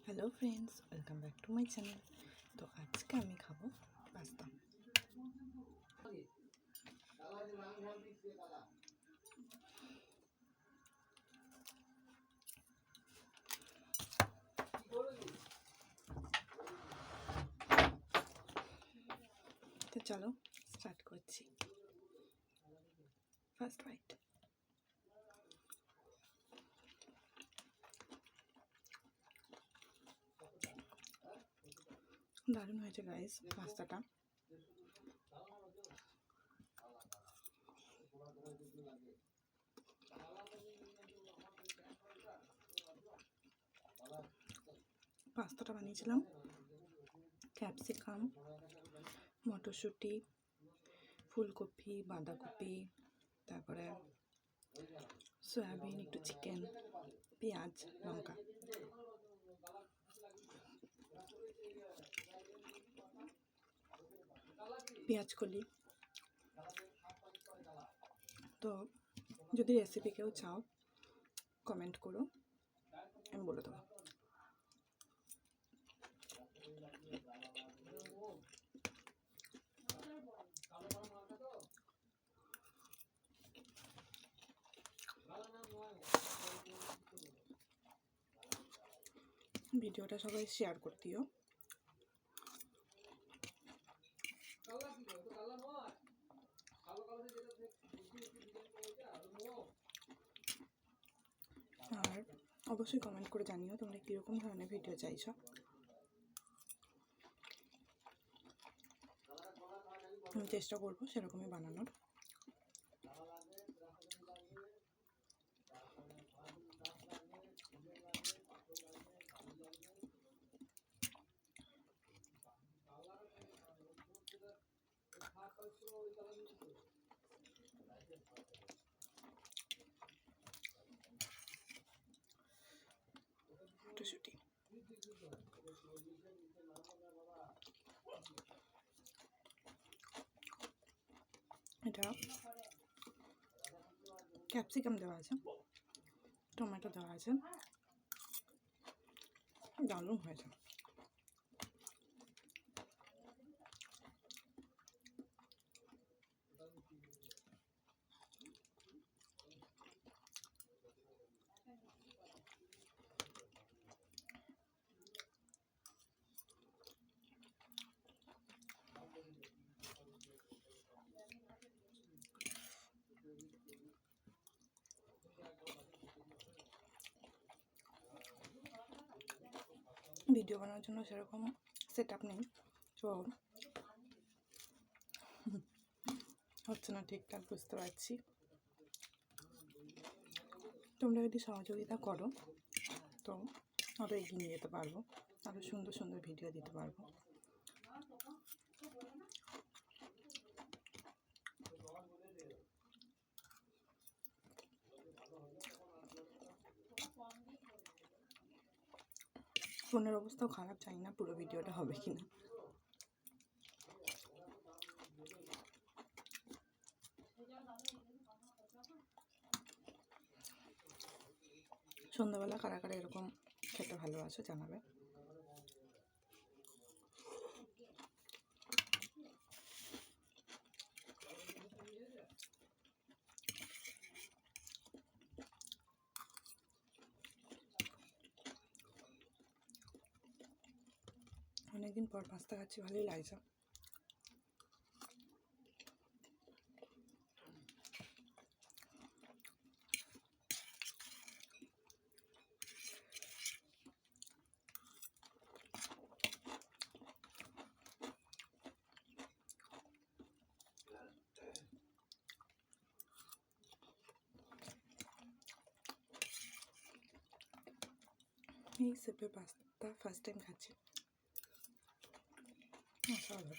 Hello friends, welcome back to my channel. तो आज का আমি খাবো পাস্তা। তো চলো স্টার্ট করছি। First bite. দারুণ হয়েছে গাইস পাস্তাটা। পাস্তাটা বানিয়েছিলাম ক্যাপসিকাম, মটরশুঁটি, ফুলকপি, বাঁধাকপি, তারপরে সয়াবিন, একটু চিকেন, পেঁয়াজ, লঙ্কা। পেঁয়াজ কলি। তো যদি রেসিপি কেউ চাও কমেন্ট করো, আমি বলে দেবো। ভিডিওটা সবাই শেয়ার করে দিও। আর অবশ্যই কমেন্ট করে জানিও তোমরা কীরকম ধরনের ভিডিও চাইছো। আমি চেষ্টা করবো সেরকমই বানানোর। মটরশুঁটি, এটা ক্যাপসিকাম দেওয়া আছে, টমেটো দেওয়া আছে, দারুণ হয়েছে। ভিডিও বানানোর জন্য সেরকম সেট আপ নেই, তো হচ্ছে না ঠিকঠাক, বুঝতে পারছি। তোমরা যদি সহযোগিতা করো তো আরও এগিয়ে নিয়ে যেতে পারবো, আরও সুন্দর সুন্দর ভিডিও দিতে পারবো। ফোনের অবস্থাও খারাপ, চাই না পুরো ভিডিওটা হবে কিনা। সন্ধ্যাবেলা কারা কারা এরকম খেতে ভালোবাসো জানাবে। অনেকদিন পর পাস্তা খাচ্ছি, ভালোই লাগছে। এই শেপে পাস্তা ফার্স্ট টাইম খাচ্ছি, অসাধারণ।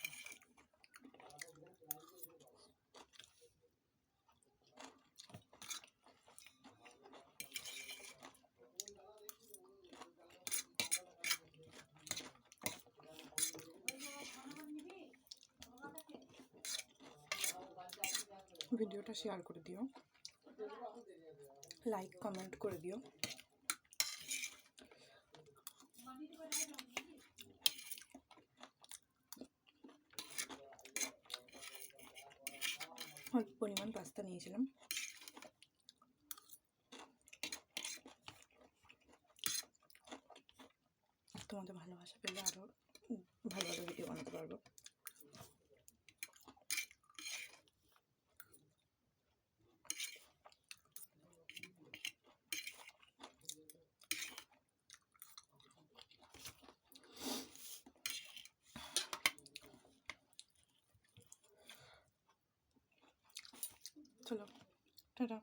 ভিডিওটা শেয়ার করে দিও, লাইক কমেন্ট করে দিও। অল্প পরিমাণ পাস্তা নিয়েছিলাম। তোমাদের ভালোবাসা পেলে আরও ভালো ভালো ভিডিও বানাতে পারবো। চলো, টাটা।